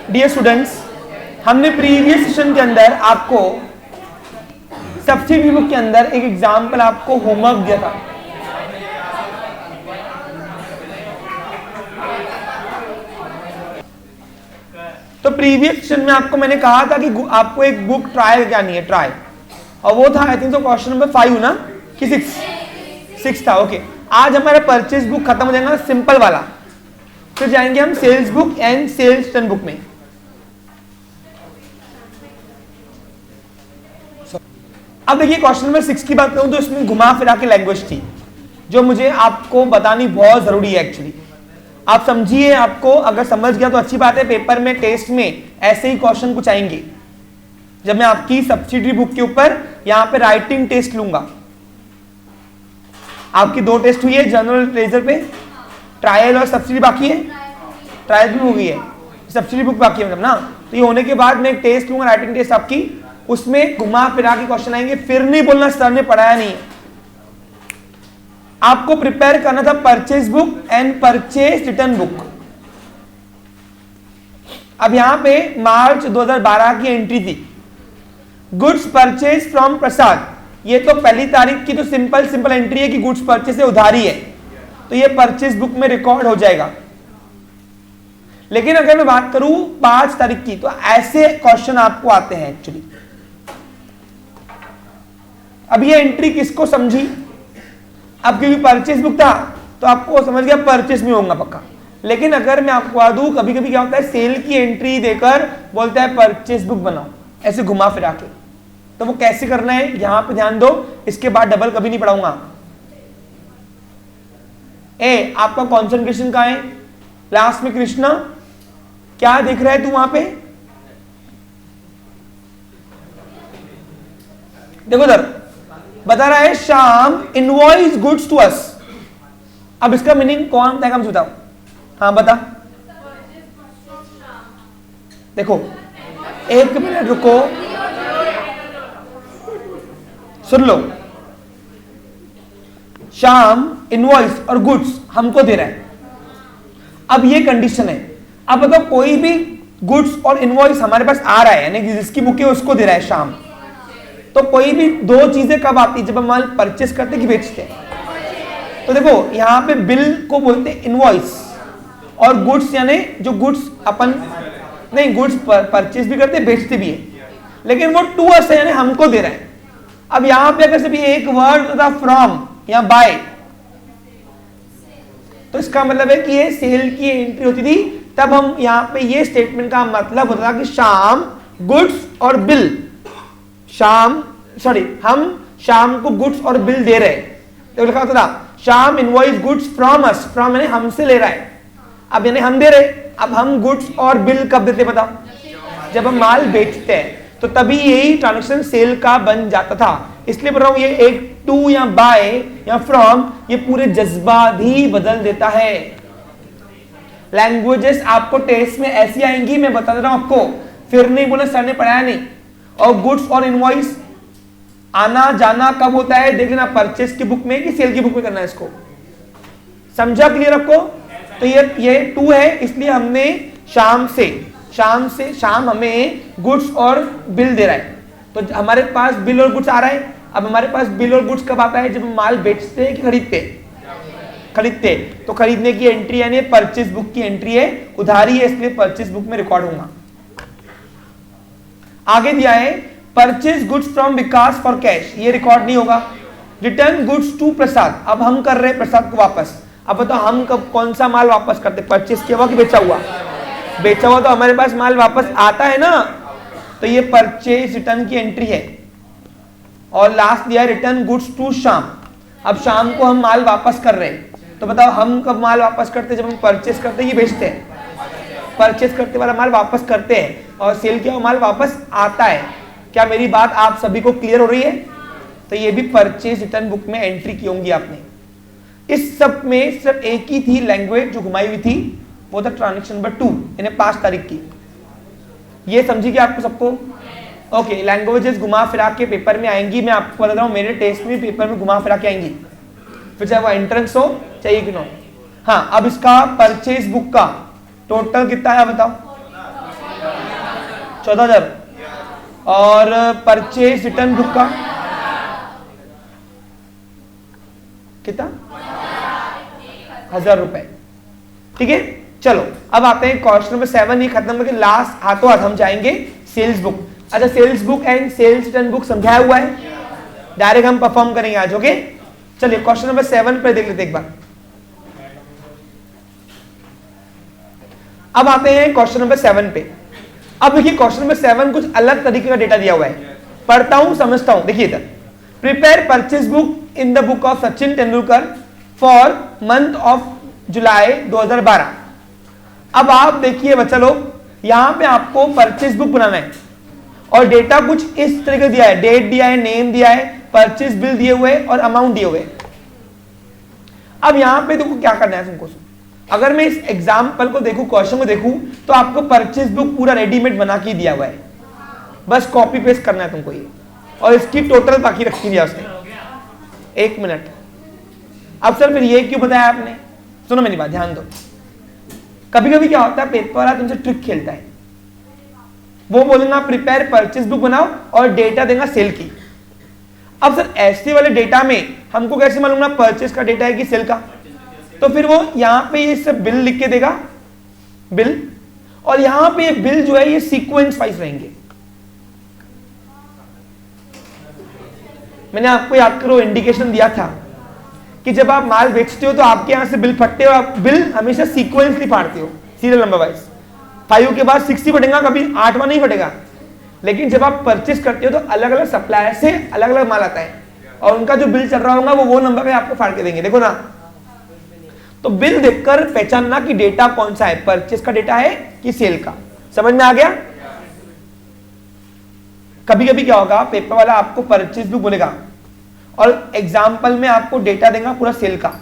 Dear students, हमने previous session के अंदर आपको सब्सिडी बुक के अंदर एक एग्जाम्पल आपको होमवर्क दिया था। तो प्रीवियस सेशन में आपको मैंने कहा था कि आपको एक बुक ट्राई करनी है, ट्राई, और वो था आई थिंक तो क्वेश्चन नंबर 5 ना कि 6 था। ओके, आज हमारा परचेज बुक खत्म हो जाएगा, सिंपल वाला। फिर जाएंगे हम sales book and sales return book में। अब देखिए क्वेश्चन नंबर 6 की बात करूं तो इसमें घुमा फिरा के लैंग्वेज थी जो मुझे आपको बतानी बहुत जरूरी है एक्चुअली। आप समझिए, आपको अगर समझ गया तो अच्छी बात है। पेपर में, टेस्ट में ऐसे ही क्वेश्चन कुछ आएंगे। जब मैं आपकी सब्सिडी बुक के ऊपर यहां पे राइटिंग टेस्ट लूंगा, आपकी 2 टेस्ट हुई है जनरल लेजर पे, ट्रायल और सब्सिडी बाकी है। ट्रायल भी हो गई है, सब्सिडी बुक बाकी है मतलब ना। तो ये होने के बाद मैं एक टेस्ट लूंगा, राइटिंग टेस्ट आपकी, उसमें घुमा फिरा के क्वेश्चन आएंगे। फिर नहीं बोलना सर ने पढ़ाया नहीं। आपको प्रिपेयर करना था purchase book and purchase return book. अब यहां पे मार्च 2012 की एंट्री थी, गुड्स परचेज फ्रॉम प्रसाद। ये तो पहली तारीख की तो सिंपल एंट्री है कि गुड्स परचेज से उधारी है, तो ये परचेज बुक में रिकॉर्ड हो जाएगा। लेकिन अगर मैं बात करूं 5 तारीख की, तो ऐसे क्वेश्चन आपको आते हैं एक्चुअली। अब ये एंट्री किसको समझी? अब क्योंकि परचेज बुक था तो आपको समझ गया परचेज में होगा पक्का। लेकिन अगर मैं आपको बता दूं, कभी कभी क्या होता है, सेल की एंट्री देकर बोलता है परचेज बुक बनाओ, ऐसे घुमा फिरा के। तो वो कैसे करना है यहां पे ध्यान दो, इसके बाद डबल कभी नहीं पढ़ाऊंगा। ए, आपका कॉन्सेंट्रेशन कहां है? लास्ट में कृष्णा क्या दिख रहा है तू वहां पे? देखो इधर बता रहा है Shyam invoice goods to us. अब इसका मीनिंग कौन बताएगा मुझे बताओ। हाँ बता। देखो 1 मिनट रुको, सुन लो। श्याम इनवॉइस और गुड्स हमको दे रहा है। अब ये कंडीशन है। अब बताओ कोई भी गुड्स और इनवॉइस हमारे पास आ रहा है, यानी कि जिसकी बुक है उसको दे रहा है श्याम, तो कोई भी 2 चीजें कब आती है? जब हम माल परचेस करते कि बेचते हैं। तो देखो यहां पे बिल को बोलते हैं इनवॉइस, और गुड्स यानी जो गुड्स अपन नहीं, गुड्स परचेस भी करते बेचते भी है, लेकिन वो टू अस है यानी हमको दे रहा है। अब यहां पे अगर सिर्फ एक वर्ड होता फ्रॉम या बाय, तो इसका मतलब है कि ये सेल की एंट्री होती थी, तब हम यहां पे ये स्टेटमेंट का मतलब होता था कि श्याम गुड्स और बिल, हम शाम को गुड्स और बिल दे रहे। तो लिखा होता था शाम invoice goods from us, from यानी हमसे ले रहा है, अब यानी हम दे रहे। अब हम गुड्स और बिल कब देते बताओ? जब हम माल बेचते हैं, तो तभी यही ट्रांजैक्शन सेल का बन जाता था। इसलिए बोल रहा हूं, ये एक टू या बाय या फ्रॉम, ये पूरे जज्बात ही बदल देता है। लैंग्वेजेस आपको टेस्ट में ऐसी आएंगी, मैं बता दे रहा हूं आपको, फिर नहीं बोले सर ने पढ़ाया नहीं। और गुड्स और इनवॉइस आना जाना कब होता है देखना, परचेस की बुक में कि सेल की बुक में करना है, इसको समझा? क्लियर आपको? तो ये 2 है, इसलिए हमने शाम हमें गुड्स और बिल दे रहा है, तो हमारे पास बिल और गुड्स आ रहा है। अब हमारे पास बिल और गुड्स कब आता है? जब हम माल बेचते हैं कि खरीदते। तो खरीदने की एंट्री यानी परचेस बुक की एंट्री है, उधारी है, इसलिए परचेस बुक में रिकॉर्ड होगा। आगे दिया है purchase goods from Vikas for cash, ये रिकॉर्ड नहीं होगा। रिटर्न गुड्स टू प्रसाद, अब हम कर रहे हैं प्रसाद को वापस। अब बताओ हम कब कौन सा माल वापस करते? परचेज किया हुआ कि बेचा हुआ? बेचा हुआ, तो हमारे पास माल वापस आता है ना, तो ये परचेज रिटर्न की एंट्री है। और लास्ट दिया रिटर्न गुड्स टू शाम, अब शाम को हम माल वापस कर रहे हैं। तो बताओ हम कब माल वापस करते? जब हम परचेज करते हैं कि बेचते हैं? परचेज करते वाला माल वापस करते हैं, और सेल किया हुआ माल वापस आता है। क्या मेरी बात आप सभी को क्लियर हो रही है? तो ये भी परचेज रिटर्न बुक में एंट्री की होंगी आपने। इस सब में सिर्फ एक ही थी लैंग्वेज जो घुमाई हुई थी, वो था ट्रांजैक्शन नंबर 2 यानी 5 तारीख की। ये समझी क्या आपको सबको? ओके, लैंग्वेजेस घुमा फिरा के पेपर में आएंगी। मैं आपको बता रहा हूँ, मेरे टेस्ट में पेपर में घुमा फिरा के आएंगी, फिर चाहे वो एंट्रेंस हो चाहे इग्नो। हाँ, अब इसका परचेज बुक का टोटल कितना है बताओ? 14,000। और परचेज रिटर्न बुक का कितना? 1,000 रुपए। ठीक है, चलो अब आते हैं क्वेश्चन नंबर 7। ये खत्म करके लास्ट हाथों हाथ हम जाएंगे सेल्स बुक। अच्छा, sales book and sales return book समझाया हुआ है, डायरेक्ट हम परफॉर्म करेंगे आज। ओके, चलिए क्वेश्चन नंबर 7 पे देख लेते एक बार। अब आते हैं क्वेश्चन नंबर 7 पे। अब देखिए क्वेश्चन नंबर 7 कुछ अलग तरीके का डेटा दिया हुआ है, पढ़ता हूं समझता हूं। देखिए इधर, prepare purchase book in the book of Sachin Tendulkar for month of July 2012। अब आप देखिए बच्चा लोग, यहां पे आपको परचेज बुक बनाना है और डेटा कुछ इस तरीके दिया है, डेट दिया है, नेम दिया है, परचेज बिल दिए हुए और अमाउंट दिए हुए। अब यहां पे देखो क्या करना है तुमको। अगर मैं इस एग्जाम्पल को देखूं, क्वेश्चन को देखूं, तो आपको परचेज बुक पूरा रेडीमेड बना के दिया हुआ है, बस कॉपी पेस्ट करना है तुमको ये, और इसकी टोटल बाकी रखी दिया उसने। 1 मिनट। अब सर फिर ये क्यों बताया आपने? सुनो मेरी बात, ध्यान दो। कभी कभी क्या होता है, पेपर वाला तुमसे ट्रिक खेलता है, वो बोलेगा प्रिपेयर परचेज बुक बनाओ और डेटा देगा सेल की। अब सर ऐसे वाले डेटा में हमको कैसे मालूम ना परचेज का डेटा है कि सेल का? तो फिर वो यहां पे ये सब बिल लिख के देगा, बिल, और यहां पे ये बिल जो है ये सीक्वेंस वाइज रहेंगे। मैंने आपको याद करो इंडिकेशन दिया था कि जब आप माल बेचते हो तो आपके यहां से बिल फटते हो, आप बिल हमेशा सीक्वेंसली फाड़ते हो, सीरियल नंबर वाइज। 5 के बाद 60 फटेगा, कभी 8वां नहीं फटेगा। लेकिन जब आप परचेस करते हो तो अलग अलग सप्लायर से अलग अलग माल आता है और उनका जो बिल चल रहा होगा वो नंबर पे आपको फाड़ के देंगे। देखो ना, तो बिल देखकर पहचानना कि डेटा कौन सा है, परचेस का डेटा है कि सेल का। समझ में आ गया? कभी कभी क्या होगा, पेपर वाला आपको परचेस बुक बोलेगा और एग्जाम्पल में आपको डेटा देगा पूरा सेल का।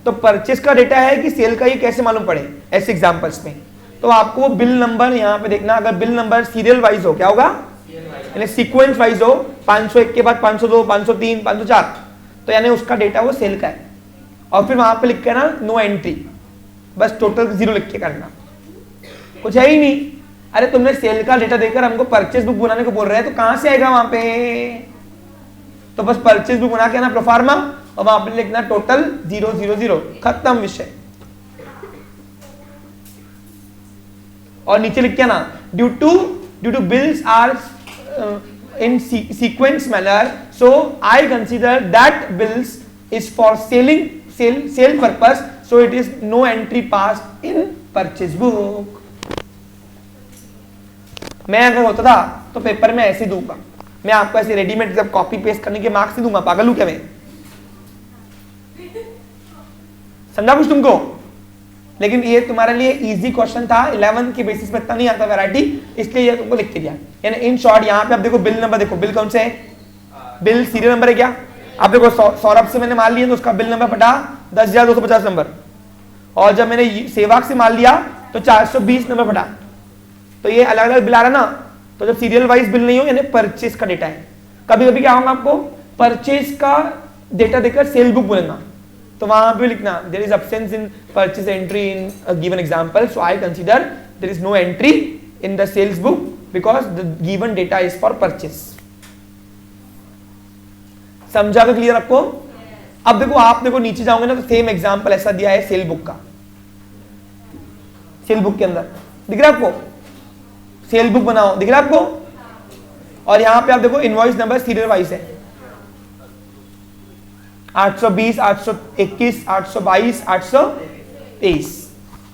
तो परचेस का डेटा है कि सेल का, ये कैसे मालूम पड़े ऐसे एग्जाम्पल्स में? तो आपको वो बिल नंबर यहां पे देखना। अगर बिल नंबर सीरियल वाइज हो, क्या होगा, यानी सीक्वेंस वाइज हो, 501 के बाद 502, 503, 504, तो यानी उसका डेटा वो सेल का है। और फिर वहां पे लिख के ना नो एंट्री, बस टोटल 0 लिख के करना, कुछ है ही नहीं। अरे तुमने सेल का डेटा देकर हमको परचेस बुक बनाने को बोल रहे हैं, तो कहां से आएगा वहां पे? तो बस परचेस बुक बना के ना प्रोफार्मा, और वहां पे लिखना टोटल 000, खत्म विषय। और नीचे लिख के ना due to bills are in sequence manner, so I consider that bills is for sale purpose, so it is no entry pass in purchase book. मैं अगर होता था तो पेपर में ऐसे दूंगा, मैं आपको ऐसे रेडीमेड जब कॉपी पेस्ट करने के मार्क्स नहीं दूंगा, पागल हूं क्या मैं? समझा कुछ तुमको? लेकिन ये तुम्हारे लिए इजी क्वेश्चन था, 11 के बेसिस पे इतना नहीं आता वैरायटी, इसलिए ये तुमको लिख के दिया। यानी इन शॉर्ट यहाँ पे आप देखो बिल नंबर, देखो बिल कौन से है, बिल सीरियल नंबर है क्या? आप देखो सौरभ से मैंने माल लिया तो उसका बिल नंबर फटा 10,250 नंबर, और जब मैंने सेवाग से माल लिया तो 420 नंबर फटा। तो ये अलग अलग बिल आ रहा ना, तो जब सीरियल वाइज बिल नहीं हो यानी परचेज का डेटा है। कभी कभी क्या होगा, आपको परचेज का डेटा देकर सेल बुक बोलेगा, तो वहां पे लिखना there is absence in purchase entry in a given example, so I consider there is no entry in the sales book because the given data is for purchase. समझा के clear आपको? अब देखो, आप देखो नीचे जाओगे ना तो सेम एग्जांपल ऐसा दिया है सेल बुक का। सेल बुक के अंदर दिख रहा है आपको, सेल बुक बनाओ, दिख रहा है आपको? और यहां पे आप देखो इनवॉइस नंबर सीरियल वाइज है, 820, 821, 822, 823,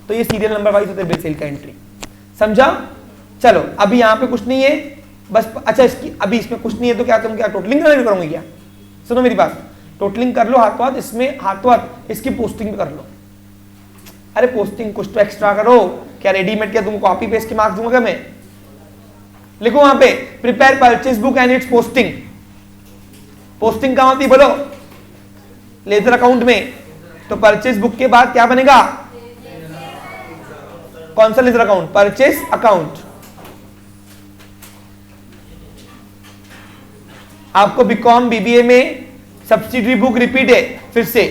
तो ये सीरियल नंबर वाइज होते हैं बिल सेल का एंट्री। समझा? चलो अभी यहां पे कुछ नहीं है बस। अच्छा, इसकी अभी इसमें कुछ नहीं है तो क्या तुम क्या टोटलिंग करोगे क्या? सुनो मेरी बात, टोटलिंग कर लो हाथों हाथ, इसमें हाथों हाथ इसकी पोस्टिंग भी कर लो। अरे पोस्टिंग कुछ तो एक्स्ट्रा करो, क्या रेडीमेड क्या तुम कॉपी पेस्ट के मार्क्स दूंगा क्या मैं? लिखो वहां पे prepare purchase book and it's posting. Posting कहां होती है बोलो? लेजर अकाउंट में। तो परचेज बुक के बाद क्या बनेगा? कौन सा लेजर अकाउंट? Purchase account. आपको बीकॉम बीबीए में सब्सिडरी बुक रिपीट है फिर से।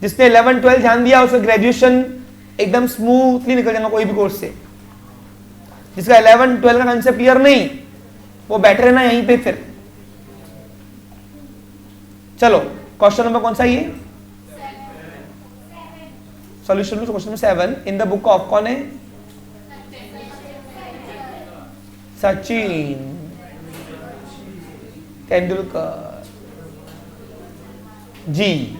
जिसने 11 12 ध्यान दिया उसका ग्रेजुएशन एकदम स्मूथली निकल जाएगा कोई भी कोर्स से। जिसका 11 12 का कंसेप्ट क्लियर नहीं, वो बैठे रहना यहीं पे। फिर चलो क्वेश्चन नंबर कौन सा ये, solution to question number 7 in the book of, कौन है, सचिन तेंदुलकर जी।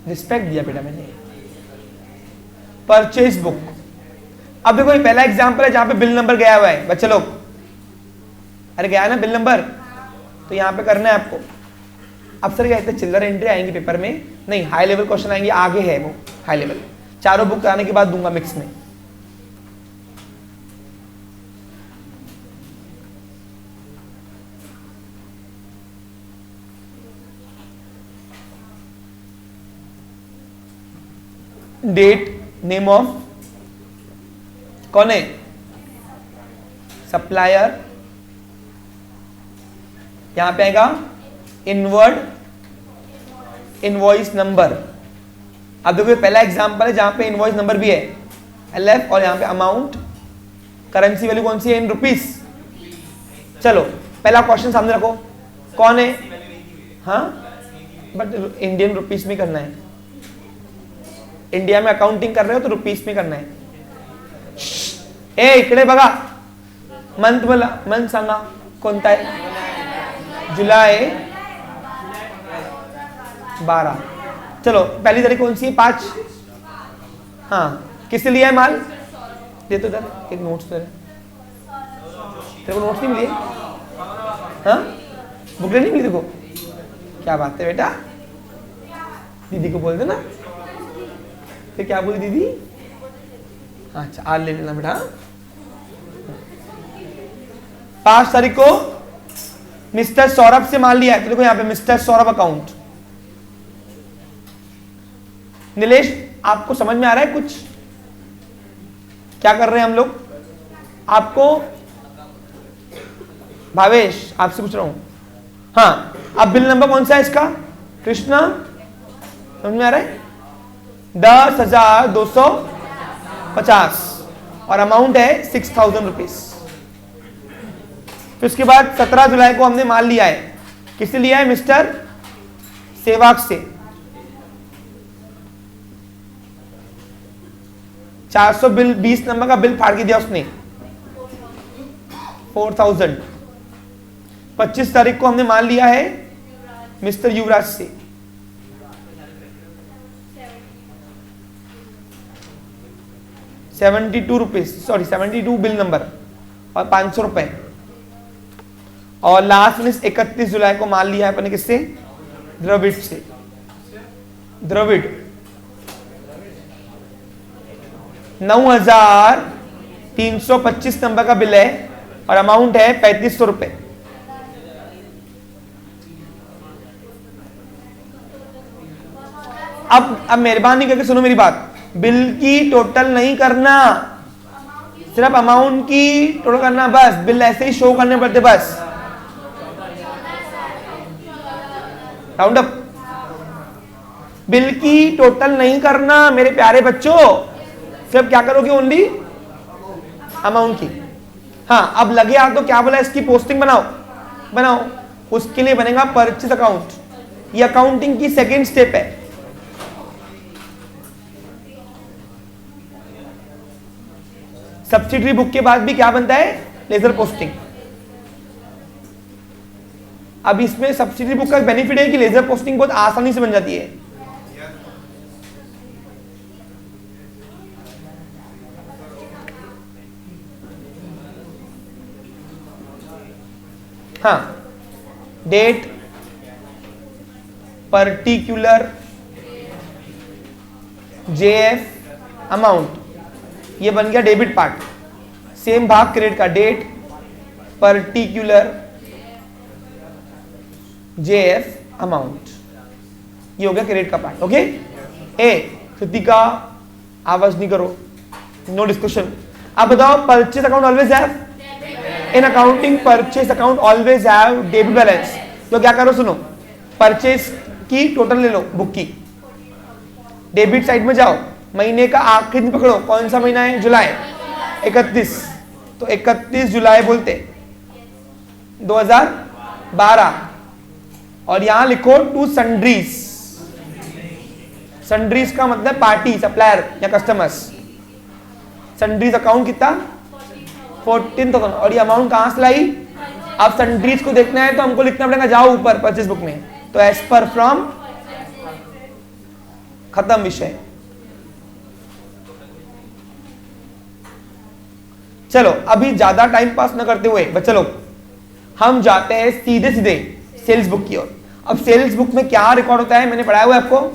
रिस्पेक्ट दिया बेटा मैंने। परचेज बुक, अब देखो ये पहला एग्जांपल है जहां पे बिल नंबर गया हुआ है बच्चे लोग, अरे गया है ना बिल नंबर, तो यहां पे करना है आपको। अब सर कहते हैं चिल्लर एंट्री आएंगी पेपर में, नहीं हाई लेवल क्वेश्चन आएंगे, आगे है वो हाई लेवल, चारों बुक कराने के बाद दूंगा मिक्स में। डेट, नेम ऑफ, कौन है, सप्लायर, यहां पे आएगा इनवर्ड इनवॉइस नंबर। अब देखो पहला एग्जांपल है जहां पे इनवॉइस नंबर भी है LF, और यहां पे अमाउंट, करेंसी वैल्यू कौन सी है, इन रुपीस। चलो पहला क्वेश्चन सामने रखो, कौन है, हाँ बट इंडियन रुपीस में करना है, इंडिया में अकाउंटिंग कर रहे हो तो रुपीस में करना है। ए इकडे बघा, मंथ बोला, मंथ सांगा कोणता है, जुलाई 12। चलो पहली तारीख कौन सी है, 5। हाँ किससे लिया है माल, दे तो इधर एक नोट्स दे, तेरे को नोट्स नहीं मिली, हाँ बुक नहीं मिली, देखो क्या बात है बेटा, दीदी को बोल देना। फिर क्या बोली दीदी, अच्छा आज ले लेना बेटा। 5 तारीख को मिस्टर सौरभ से माल लिया है, तो देखो यहाँ पे मिस्टर सौरभ अकाउंट। नीलेश आपको समझ में आ रहा है कुछ, क्या कर रहे हैं हम लोग, आपको, भावेश आपसे पूछ रहा हूं, हाँ अब बिल नंबर कौन सा है इसका, कृष्णा, समझ में आ रहा है, 10,250 और अमाउंट है 6,000 रुपीज। तो इसके बाद 17 जुलाई को हमने माल लिया है, किससे लिया है, मिस्टर सेवाग से, 400 बिल, 20 नंबर का बिल फाड़ के दिया उसने, 4,000। 25 तारीख को हमने माल लिया है मिस्टर युवराज से, 72 रुपीज, सॉरी 72 बिल नंबर और 500 रुपए। और लास्ट में 31 जुलाई को माल लिया है अपने किससे, द्रविड़ से, द्रविड़ 9,325 नंबर का बिल है और अमाउंट है 3,500 रुपए। अब मेहरबानी करके सुनो मेरी बात, बिल की टोटल नहीं करना, सिर्फ अमाउंट की टोटल करना, बस बिल ऐसे ही शो करने पड़ते, बस राउंड अप। बिल की टोटल नहीं करना मेरे प्यारे बच्चों, सिर्फ क्या करोगे, ओनली अमाउंट की। हाँ अब लगे आप तो क्या बोला, इसकी पोस्टिंग बनाओ, बनाओ, उसके लिए बनेगा परचेज अकाउंट, ये अकाउंटिंग की सेकेंड स्टेप है। सब्सिडरी बुक के बाद भी क्या बनता है, लेजर पोस्टिंग। अब इसमें सब्सिडरी बुक का बेनिफिट है कि लेजर पोस्टिंग बहुत आसानी से बन जाती है। हाँ डेट, पर्टिकुलर, JF, अमाउंट, ये बन गया डेबिट पार्ट। सेम भाग क्रेडिट का, डेट, पर्टिकुलर, JF, अमाउंट, ये हो गया क्रेडिट का पार्ट। ओके ए कृतिका आवाज नहीं करो, नो डिस्कशन। अब बताओ, purchase account always have, in accounting purchase account always have debit balance. तो क्या करो, सुनो, परचेज की टोटल ले लो बुक की, डेबिट साइड में जाओ, महीने का आखिरी दिन पकड़ो, कौन सा महीना है? जुलाई, 31, तो 31 जुलाई बोलते 2012। और यहां लिखो टू सन्ड्रीज, सन्ड्रीज का मतलब पार्टी, सप्लायर या कस्टमर्स। सन्ड्रीज अकाउंट कितना? 14,000। और ये अमाउंट कहां से लाई? अब सन्ड्रीज को देखना है तो हमको लिखना पड़ेगा, जाओ ऊपर परचेज बुक में, तो एज पर फ्रॉम, खत्म विषय। चलो अभी ज्यादा टाइम पास न करते हुए बच्चे लोग हम जाते हैं सीधे सीधे सेल्स बुक की ओर। अब सेल्स बुक में क्या रिकॉर्ड होता है, मैंने पढ़ाया हुआ है आपको,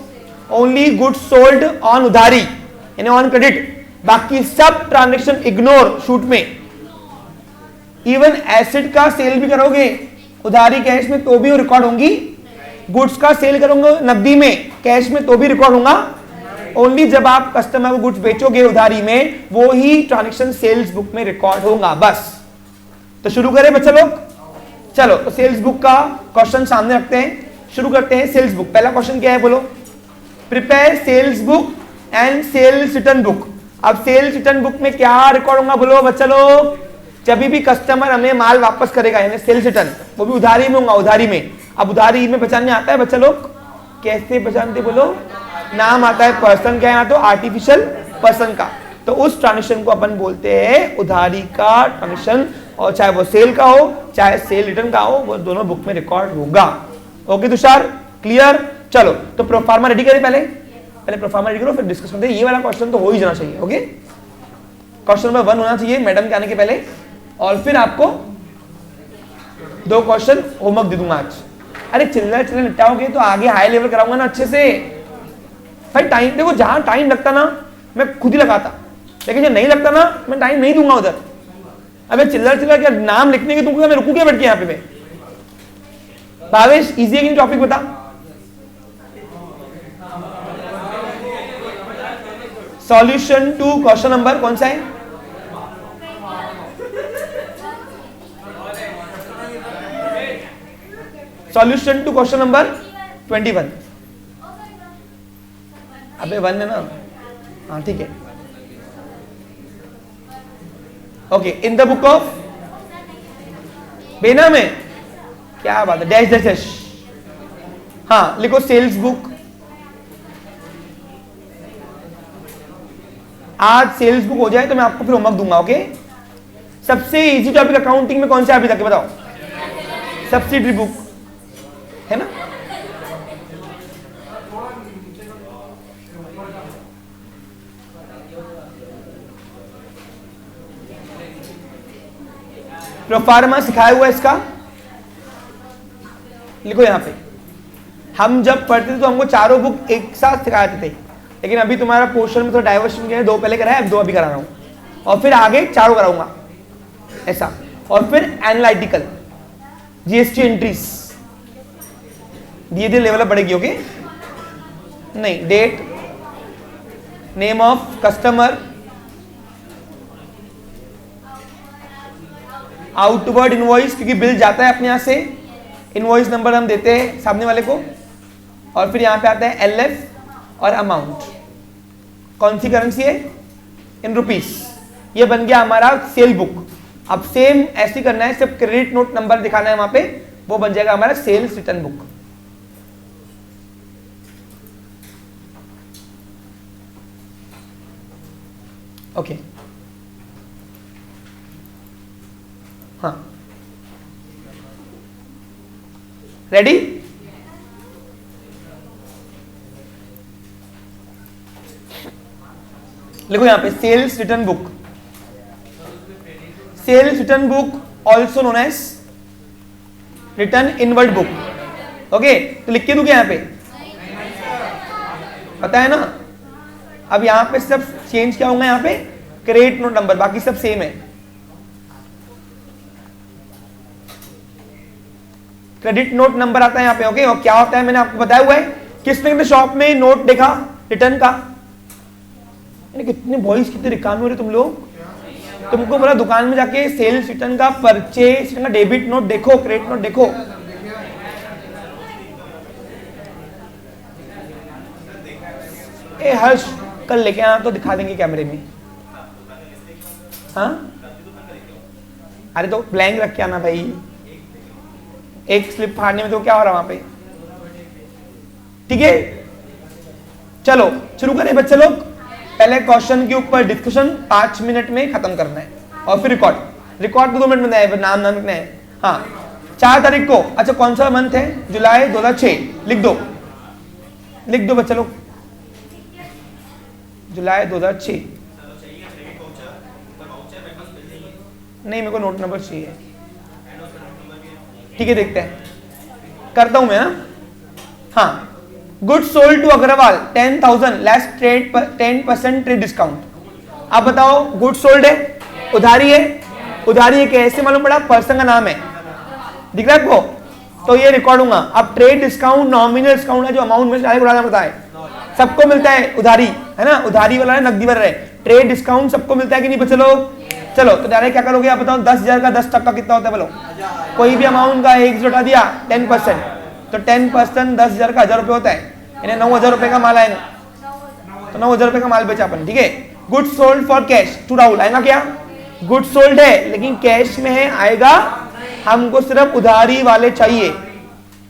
ओनली गुड्स सोल्ड ऑन उधारी यानी ऑन क्रेडिट, बाकी सब ट्रांजेक्शन इग्नोर शूट में। इवन एसेट का सेल भी करोगे उधारी कैश में तो भी रिकॉर्ड होंगी, गुड्स का सेल करोगे नकदी में कैश में तो भी रिकॉर्ड होगा। ओनली जब आप कस्टमर को गुड्स बेचोगे उधारी में, वो ही ट्रांजेक्शन सेल्स बुक में रिकॉर्ड होगा बस। तो शुरू करें बच्चे लोग, चलो तो सेल्स बुक का क्वेश्चन सामने रखते हैं, शुरू करते हैं। सेल्स बुक, पहला क्वेश्चन क्या है बोलो? Prepare sales book and sales return book. अब सेल्स रिटर्न बुक में क्या रिकॉर्ड होगा बोलो बच्चा लोग? जब भी कस्टमर हमें माल वापस करेगा यानी सेल्स रिटर्न, वो भी उधारी में होगा, उधारी में। अब उधारी में पहचानने आता है बच्चा लोग? कैसे पहचानते बोलो? नाम आता है पर्सन का, यहाँ तो आर्टिफिशियल पर्सन का, तो उस ट्रांजेक्शन को अपन बोलते हैं उधारी का ट्रांजेक्शन। और चाहे वो सेल का हो चाहे सेल रिटर्न का हो, वो दोनों बुक में रिकॉर्ड होगा। Okay Tushar, clear? चलो तो प्रोफार्मा रेडी करें, पहले प्रोफार्मा रेडी करो फिर डिस्कस करते हैं। ये वाला क्वेश्चन तो हो ही जाना चाहिए। ओके, क्वेश्चन नंबर 1 होना चाहिए मैडम के आने के पहले, और फिर आपको 2 क्वेश्चन होमवर्क दे दूंगा आज। अरे चिल्लर निपटाओगे तो आगे हाई लेवल कराऊंगा ना अच्छे से। भाई टाइम देखो, जहां टाइम लगता ना मैं खुद ही लगाता, लेकिन जब नहीं लगता ना मैं टाइम नहीं दूंगा उधर। अबे चिल्लर क्या नाम लिखने के तुमको मैं रुकू क्या बैठ के यहाँ पे? मैं भावेश इजी है कि टॉपिक बता। सॉल्यूशन टू क्वेश्चन नंबर कौन सा है? Solution to question number 21। अबे 1 है ना? हाँ ठीक है। Okay, in the book of बेना में क्या बात है, डैश डैश डैश, हाँ लिखो सेल्स बुक। आज सेल्स बुक हो जाए तो मैं आपको फिर होमवर्क दूंगा। ओके, सबसे इजी टॉपिक अकाउंटिंग में कौन सा है अभी तक बताओ? सब्सिडरी बुक है ना? प्रोफार्मा सिखाया हुआ इसका, लिखो यहां पे। हम जब पढ़ते थे तो हमको चारों बुक एक साथ सिखाते थे, लेकिन अभी तुम्हारा पोर्शन में थोड़ा डाइवर्शन किया है, 2 पहले कराया, अब 2 अभी करा रहा हूं, और फिर आगे 4 कराऊंगा ऐसा। और फिर एनालिटिकल जीएसटी एंट्रीज धीरे धीरे लेवल अप बढ़ेगी। ओके, नहीं date, name of customer, outward invoice क्योंकि बिल जाता है अपने यहां से, इनवॉइस नंबर हम देते हैं सामने वाले को, और फिर यहां पे आता है एलएफ और अमाउंट, कौन सी करेंसी है? इन रुपीस। ये बन गया हमारा सेल बुक। अब सेम ऐसे करना है, सिर्फ क्रेडिट नोट नंबर दिखाना है वहां पे, वो बन जाएगा हमारा सेल्स रिटर्न बुक। ओके हाँ, रेडी? लिखो यहां पे sales return book. Sales return book also known as return inward book. Okay, तो लिख के दूं क्या यहां पे? पता है ना? अब यहां पे सब चेंज क्या होगा, यहां पे क्रेडिट नोट नंबर, बाकी सब सेम है। क्रेडिट नोट नंबर आता है यहाँ पे। ओके, और क्या होता है मैंने आपको बताया हुआ है। किसने शॉप में नोट देखा रिटर्न का? कितने बॉयज कितने रिकामे हो रहे तुम लोग। तुमको बोला दुकान में जाके सेल्स रिटर्न का, परचेज का डेबिट नोट देखो, क्रेडिट नोट देखो। ए हर्ष, कल लेके आना तो दिखा देंगे कैमरे में। हाँ अरे तो ब्लैंक रख के आना भाई, एक स्लिप फाड़ने में तो क्या हो रहा वहां पे। ठीक है चलो शुरू करें बच्चे लोग। पहले क्वेश्चन के ऊपर डिस्कशन 5 मिनट में खत्म करना है और फिर रिकॉर्ड तो 2 मिनट में है, नाम लिखना है। हाँ 4 तारीख को, अच्छा कौन सा मंथ है, जुलाई 2006, लिख दो बच्चे लोग, जुलाई 2006। नहीं मेरे को नोट नंबर चाहिए। ठीक है देखते हैं, करता हूं मैं। हाँ good sold to Agarwal 10,000 less 10% trade discount. आप बताओ गुड सोल्ड है, उधारी है, उधारी है कैसे मालूम पड़ा, पर्सन का नाम है, दिख रहा है आपको, तो ये रिकॉर्ड होगा। अब ट्रेड डिस्काउंट नॉमिनल डिस्काउंट है जो अमाउंट में डायरेक्ट उड़ाना पड़ता है, सबको मिलता है उधारी है ना, उधारी वाला है नकदी वाला है, ट्रेड डिस्काउंट सबको मिलता है कि नहीं बच्चे लोग। चलो तो डायरेक्ट क्या करोगे आप बताओ, 10,000 का 10% कितना होता है बोलो, कोई भी अमाउंट का एक जोड़ा दिया 10%, तो 10% 10,000 का 1,000 रुपए होता है, यानी 9,000 रुपए का माल आएगा, तो 9,000 रुपए का माल बेचा अपन। ठीक है good sold for cash to Rahul आएगा क्या, गुड सोल्ड है लेकिन कैश में है आएगा, हमको सिर्फ उधारी वाले चाहिए।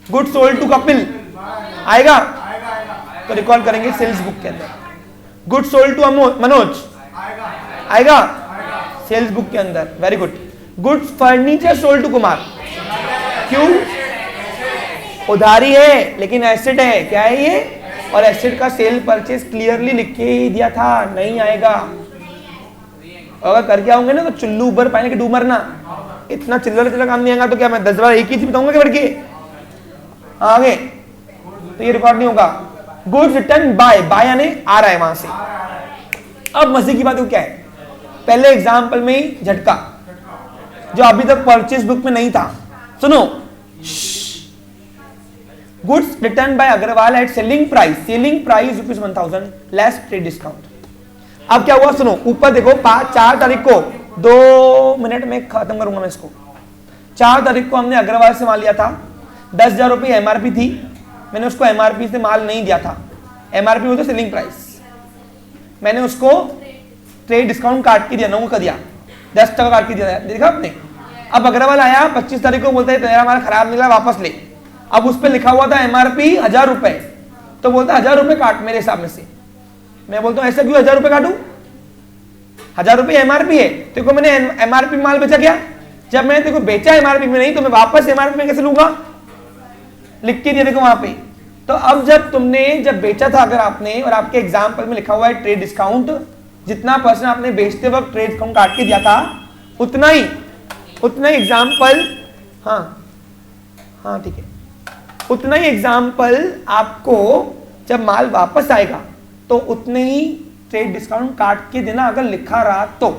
गुड सोल्ड टू कपिल आएगा, तो रिकॉर्ड करेंगे सेल्स बुक के अंदर। गुड सोल्ड टू मनोज आएगा सेल्स बुक के अंदर, very good. Good furniture sold to Kumar, क्यों, उधारी है लेकिन एसेट है, क्या है ये, और एसेट का सेल परचेज क्लियरली लिख के ही दिया था, नहीं आएगा। अगर करके आओगे ना तो चुल्लू ऊपर पानी के डूमर ना, इतना चिल्ला काम नहीं आएगा तो क्या मैं 10 बार एक ही चीज बताऊंगा कि बढ़ के आगे, तो ये रिकॉर्ड नहीं होगा। गुड्स रिटर्न बाय यानी आ रहा है वहां से। अब मजे की बात क्या है, पहले एग्जाम्पल में ही झटका जो अभी तक परचेज बुक में नहीं था, सुनो। Goods return by Agarwal at selling price ₹1,000 less trade discount. अब क्या हुआ सुनो, ऊपर देखो 4 तारीख को, 2 मिनट में खत्म करूंगा मैं इसको। 4 तारीख को हमने अग्रवाल से माल लिया था, 10,000 रुपये एमआरपी थी, मैंने उसको एमआरपी से माल नहीं दिया था, एमआरपी होता सेलिंग प्राइस, मैंने उसको ट्रेड डिस्काउंट काट के दिया, 9 का दिया, 10% काट के दिया, देखा आपने। अब अग्रवाल आया 25 तारीख को, बोलता है तेरा माल खराब निकला वापस ले। अब उस पर लिखा हुआ था एमआरपी 1,000 रुपए, तो बोलता है 1,000 रुपए काट मेरे हिसाब में से। मैं बोलता हूं ऐसा क्यों 1,000 रुपए काटू, 1,000 रुपए एमआरपी है, देखो मैंने एमआरपी माल बेचा क्या, जब मैंने देखो बेचा एमआरपी में नहीं तो मैं वापस एमआरपी में कैसे लूंगा, लिख के दिया देखो वहां पे। तो अब जब बेचा था अगर आपने, और आपके एग्जाम्पल में लिखा हुआ है ट्रेड डिस्काउंट, जितना % आपने बेचते वक्त ट्रेड डिस्काउंट काट के दिया था उतना ही एग्जाम्पल, हाँ ठीक है, उतना ही एग्जाम्पल आपको जब माल वापस आएगा तो उतने ही ट्रेड डिस्काउंट काट के देना, अगर लिखा रहा तो।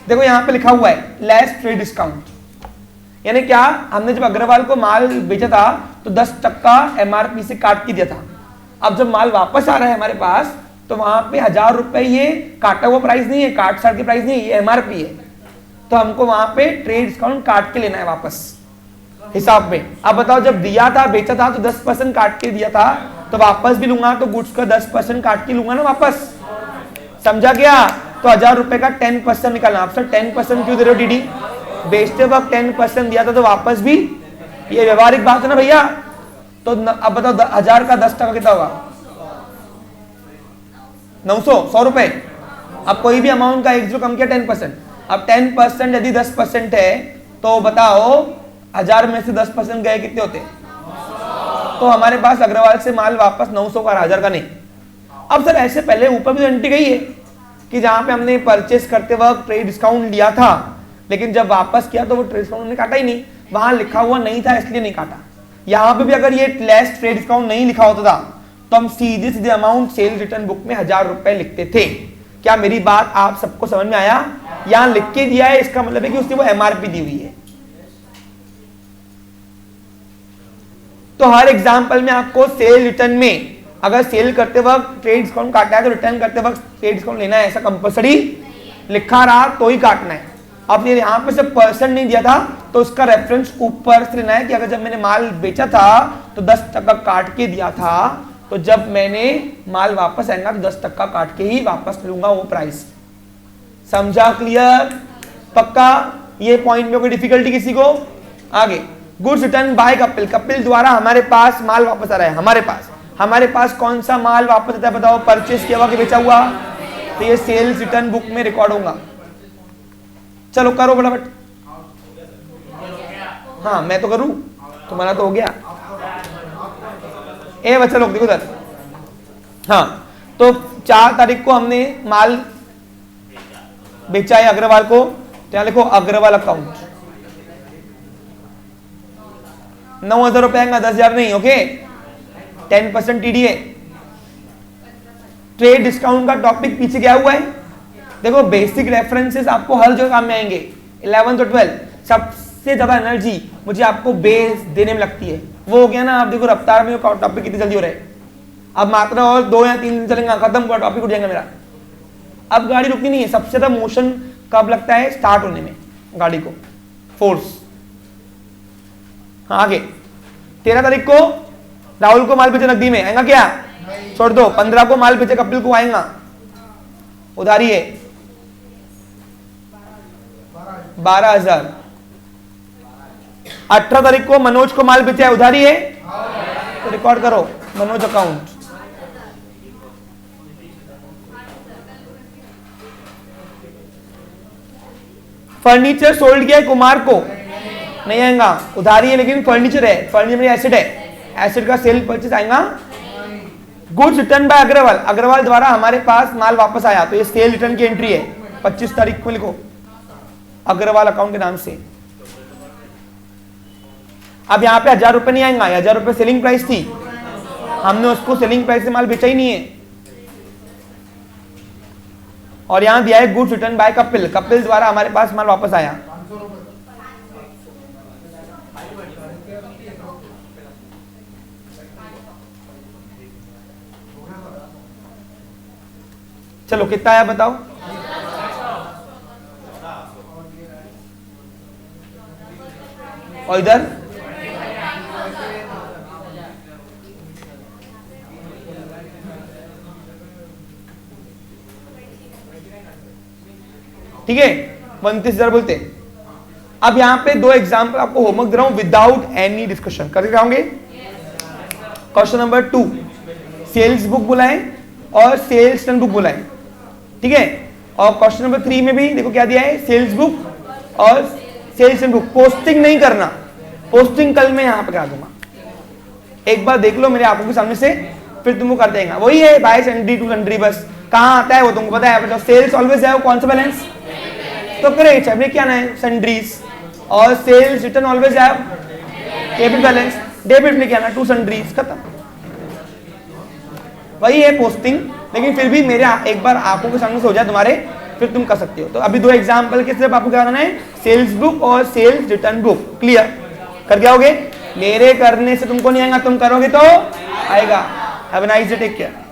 देखो यहां पे लिखा हुआ है लेस ट्रेड डिस्काउंट, यानी क्या, हमने जब अग्रवाल को माल बेचा था तो 10% एमआरपी से काट के दिया था। अब जब माल वापस आ रहा है हमारे पास तो वहां पे 1,000 रुपए ये काटा हुआ प्राइस नहीं है, काट साट की प्राइस नहीं है, ये एमआरपी है, तो हमको वहां पे ट्रेड डिस्काउंट काट के लेना है वापस हिसाब में। अब बताओ जब दिया था, बेचा था तो 10% काट के दिया था, तो वापस भी लूंगा तो गुड्स का 10% काट के लूंगा ना वापस, समझा गया। तो 1,000 रुपए का 10% निकालना। आप सर 10% क्यों दे रहे हो डीडी, बेचते वक्त 10% दिया था तो वापस भी, ये व्यवहारिक बात है ना भैया। तो अब बताओ 1,000 का 10% कितना होगा, 100 रुपए। अब कोई भी अमाउंट का एक जो कम किया 10%, अब 10% यदि 10% है तो बताओ 1,000 में से 10% गए कितने होते, तो हमारे पास अग्रवाल से माल वापस 900 का, 1,000 का नहीं। अब सर ऐसे पहले ऊपर भी एंट्री गई है कि जहां पे हमने परचेस करते वक्त ट्रेड डिस्काउंट लिया था, लेकिन जब वापस किया तो वो ट्रेड डिस्काउंट ने काटा ही नहीं, वहां लिखा हुआ नहीं था इसलिए नहीं काटा। यहाँ पे भी अगर ये लेस ट्रेड डिस्काउंट नहीं लिखा होता था तो हम सीधे अमाउंट सेल रिटर्न बुक में 1,000 रुपए लिखते थे। क्या मेरी बात आप सबको समझ में आया, यहाँ लिख के दिया है इसका मतलब है कि उसने वो एमआरपी दी हुई है। तो हर एग्जाम्पल में आपको सेल रिटर्न में अगर सेल करते वक्त ट्रेड डिस्काउंट काटा है तो रिटर्न करते वक्त ट्रेड डिस्काउंट लेना है, ऐसा कंपलसरी लिखा रहा तो ही काटना है। अब ये यहाँ पे से % नहीं दिया था तो उसका रेफरेंस ऊपर से लेना है कि अगर जब मैंने माल बेचा था तो 10% काट के दिया था, तो जब मैंने माल वापस आएगा तो 10 टक्का काट के ही वापस लूंगा वो प्राइस। समझा? क्लियर? पक्का? ये पॉइंट में कोई डिफिकल्टी किसी को? आगे, goods return by Kapil, Kapil द्वारा हमारे पास माल वापस आ रहा है। हमारे पास कौन सा माल वापस आता है बताओ? परचेस किया हुआ कि बेचा हुआ? तो ये सेल्स रिटर्न बुक में रिकॉर्ड होगा। चलो करो फटाफट। हाँ मैं तो करूं, तुम्हारा तो हो गया। ए बच्चा लोग देखो उधर। हाँ तो 4 तारीख को हमने माल बेचा है अग्रवाल को, तो यहां लिखो अग्रवाल अकाउंट। 9,000 रुपए आएगा, 10,000 नहीं। Okay, 10% TDA. ट्रेड डिस्काउंट का टॉपिक पीछे क्या हुआ है? देखो बेसिक रेफरेंसेस आपको हर जगह काम में आएंगे। 11th और 12th सबसे ज्यादा एनर्जी मुझे आपको बेस देने में लगती है। वो हो गया ना, आप देखो रफ्तार में टॉपिक कितनी जल्दी हो रहा है। अब मात्र और 2 या 3 दिन चलेंगे, खत्म पूरा टॉपिक उठ जाएगा मेरा। अब गाड़ी रुकनी नहीं है। सबसे ज्यादा मोशन कब लगता है? स्टार्ट होने में गाड़ी को, फोर्स। हाँ आगे, 13 तारीख को राहुल को माल बेचे नकदी में, आएगा क्या? छोड़ दो। 15 को माल बेचे कपिल को, आएगा उधारी है 12,000। 18 तारीख को मनोज को माल बेचा है, उधारी है, तो रिकॉर्ड करो मनोज अकाउंट। फर्नीचर सोल्ड किया है कुमार को, नहीं आएगा, उधारी है लेकिन फर्नीचर है, फर्नीचर में एसिड है, एसिड का सेल परचेज आएगा। Goods return by Agarwal, Agarwal द्वारा हमारे पास माल वापस आया, तो ये सेल रिटर्न की एंट्री है। 25 तारीख को लिखो अग्रवाल अकाउंट के नाम से। अब यहाँ पे 1,000 रुपए नहीं आएगा, 1,000 रुपए सेलिंग प्राइस थी, हमने उसको सेलिंग प्राइस से माल बेचा ही नहीं है। और यहां दिया है goods return by Kapil, Kapil द्वारा हमारे पास माल वापस आया। चलो कितना आया बताओ? और इधर ठीक है, 29,000 बोलते। अब यहां पे 2 एग्जाम्पल आपको होमवर्क दे रहा हूं विदाउट एनी डिस्कशन करके जाओगे। क्वेश्चन नंबर 2, सेल्स बुक बुलाएं और सेल्स रिटर्न बुक बुलाएं, ठीक है। और क्वेश्चन नंबर 3 में भी देखो क्या दिया है, सेल्स बुक और सेल्स रिटर्न बुक। पोस्टिंग नहीं करना, पोस्टिंग कल मैं यहां पे करा दूंगा, एक बार देख लो मेरे आंखों के सामने से, फिर तुमको कर देगा। वही है बाय सन्ड्री टू सन्ड्री, बस कहां आता है वो तुमको पता है। सेल्स ऑलवेज है, कौन सा बैलेंस तो क्रेडिट है, क्या है सन्ड्रीज, और सेल्स रिटर्न ऑलवेज है डेबिट बैलेंस, डेबिट में क्या ना टू सन्ड्रीज, खत्म। वही है पोस्टिंग, लेकिन फिर भी मेरे एक बार आंखों के सामने से हो जाए तुम्हारे, फिर तुम कर सकते हो। तो अभी 2 एग्जांपल के सिर्फ आपको क्या करना है, सेल्स बुक और सेल्स रिटर्न बुक। क्लियर कर क्या होगे? मेरे करने से तुमको नहीं आएगा, तुम करोगे तो आएगा। Have a nice day, take care.